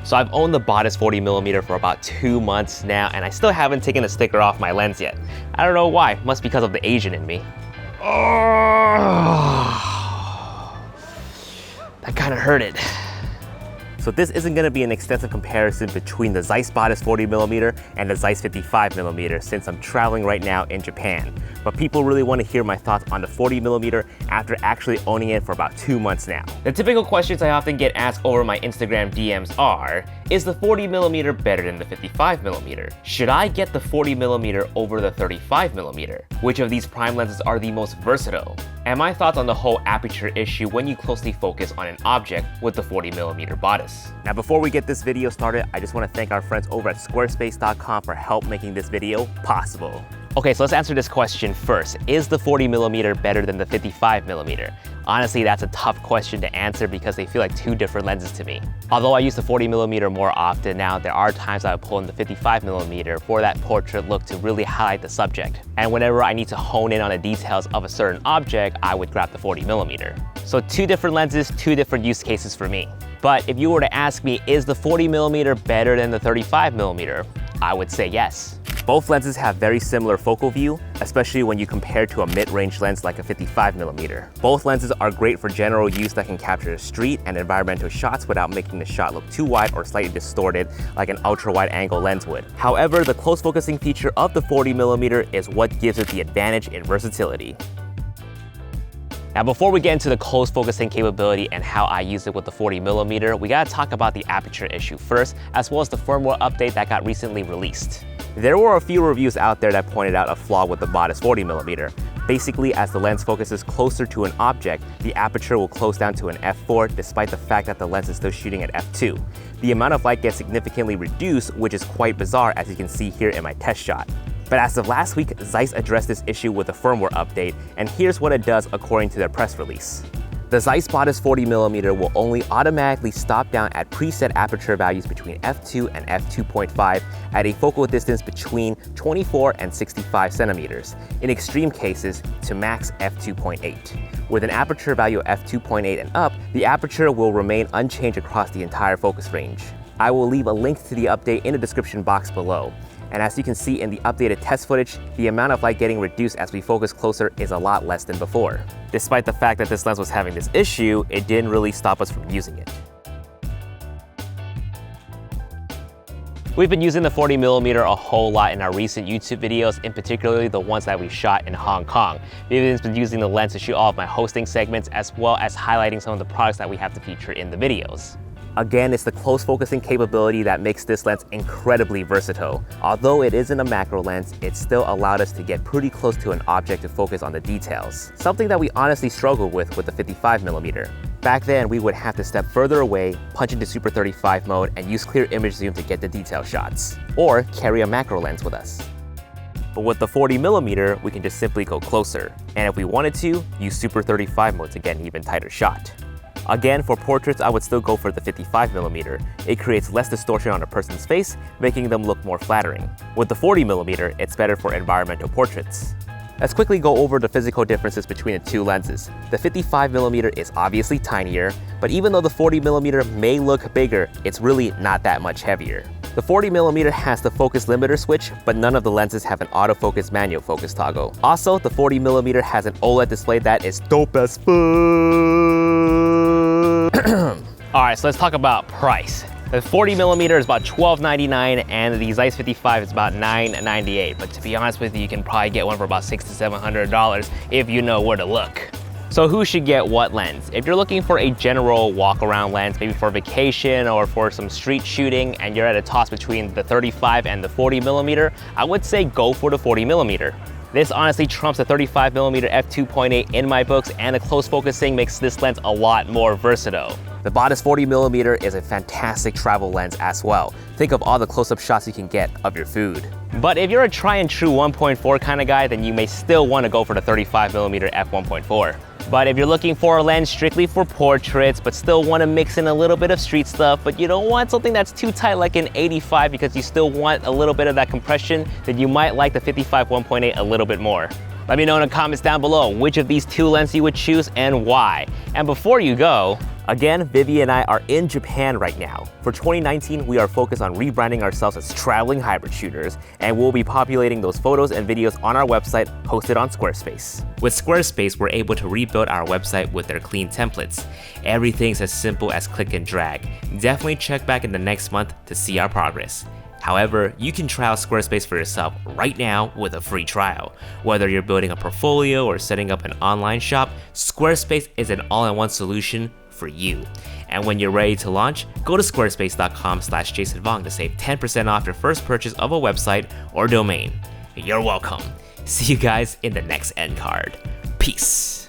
So I've owned the Batis 40mm for about 2 months now, and I still haven't taken the sticker off my lens yet. I don't know why, must be because of the Asian in me. Oh, that kind of hurted. So this isn't going to be an extensive comparison between the Zeiss Batis 40mm and the Zeiss 55mm since I'm traveling right now in Japan. But people really want to hear my thoughts on the 40mm after actually owning it for about 2 months now. The typical questions I often get asked over my Instagram DMs are, is the 40mm better than the 55mm? Should I get the 40mm over the 35mm? Which of these prime lenses are the most versatile? And my thoughts on the whole aperture issue when you closely focus on an object with the 40mm Batis. Now before we get this video started, I just want to thank our friends over at squarespace.com for help making this video possible. Okay, so let's answer this question first. Is the 40mm better than the 55mm? Honestly, that's a tough question to answer because they feel like two different lenses to me. Although I use the 40mm more often now, there are times I would pull in the 55mm for that portrait look to really highlight the subject. And whenever I need to hone in on the details of a certain object, I would grab the 40mm. So two different lenses, two different use cases for me. But if you were to ask me, is the 40mm better than the 35mm? I would say yes. Both lenses have very similar focal view, especially when you compare to a mid-range lens like a 55mm. Both lenses are great for general use that can capture street and environmental shots without making the shot look too wide or slightly distorted like an ultra-wide angle lens would. However, the close focusing feature of the 40mm is what gives it the advantage in versatility. Now before we get into the close focusing capability and how I use it with the 40mm, we gotta talk about the aperture issue first, as well as the firmware update that got recently released. There were a few reviews out there that pointed out a flaw with the Batis 40mm. Basically, as the lens focuses closer to an object, the aperture will close down to an f4 despite the fact that the lens is still shooting at f2. The amount of light gets significantly reduced, which is quite bizarre as you can see here in my test shot. But as of last week, Zeiss addressed this issue with a firmware update, and here's what it does according to their press release. The Zeiss Batis 40mm will only automatically stop down at preset aperture values between f2 and f2.5 at a focal distance between 24 and 65 centimeters, in extreme cases to max f2.8. With an aperture value of f2.8 and up, the aperture will remain unchanged across the entire focus range. I will leave a link to the update in the description box below. And as you can see in the updated test footage, the amount of light getting reduced as we focus closer is a lot less than before. Despite the fact that this lens was having this issue, it didn't really stop us from using it. We've been using the 40mm a whole lot in our recent YouTube videos, in particularly the ones that we shot in Hong Kong. We've been using the lens to shoot all of my hosting segments as well as highlighting some of the products that we have to feature in the videos. Again, it's the close focusing capability that makes this lens incredibly versatile. Although it isn't a macro lens, it still allowed us to get pretty close to an object to focus on the details. Something that we honestly struggled with the 55mm. Back then, we would have to step further away, punch into Super 35 mode, and use clear image zoom to get the detail shots. Or carry a macro lens with us. But with the 40mm, we can just simply go closer. And if we wanted to, use Super 35 mode to get an even tighter shot. Again, for portraits, I would still go for the 55mm. It creates less distortion on a person's face, making them look more flattering. With the 40mm, it's better for environmental portraits. Let's quickly go over the physical differences between the two lenses. The 55mm is obviously tinier, but even though the 40mm may look bigger, it's really not that much heavier. The 40mm has the focus limiter switch, but none of the lenses have an autofocus manual focus toggle. Also, the 40mm has an OLED display that is dope as fuck. Alright, so let's talk about price. The 40mm is about $12.99 and the Zeiss 55 is about $9.98. But to be honest with you can probably get one for about $600 to $700 if you know where to look. So who should get what lens? If you're looking for a general walk-around lens, maybe for vacation or for some street shooting, and you're at a toss between the 35 and the 40mm, I would say go for the 40mm. This honestly trumps the 35mm f2.8 in my books, and the close focusing makes this lens a lot more versatile. The Batis 40mm is a fantastic travel lens as well. Think of all the close-up shots you can get of your food. But if you're a try-and-true 1.4 kind of guy, then you may still want to go for the 35mm f1.4. But if you're looking for a lens strictly for portraits, but still want to mix in a little bit of street stuff, but you don't want something that's too tight like an 85 because you still want a little bit of that compression, then you might like the 55 1.8 a little bit more. Let me know in the comments down below which of these two lenses you would choose and why. And before you go, Again, Vivi and I are in Japan right now. For 2019, we are focused on rebranding ourselves as traveling hybrid shooters, and we'll be populating those photos and videos on our website hosted on Squarespace. With Squarespace, we're able to rebuild our website with their clean templates. Everything's as simple as click and drag. Definitely check back in the next month to see our progress. However, you can try out Squarespace for yourself right now with a free trial. Whether you're building a portfolio or setting up an online shop, Squarespace is an all-in-one solution for you. And when you're ready to launch, go to squarespace.com/JasonVong to save 10% off your first purchase of a website or domain. You're welcome. See you guys in the next end card. Peace.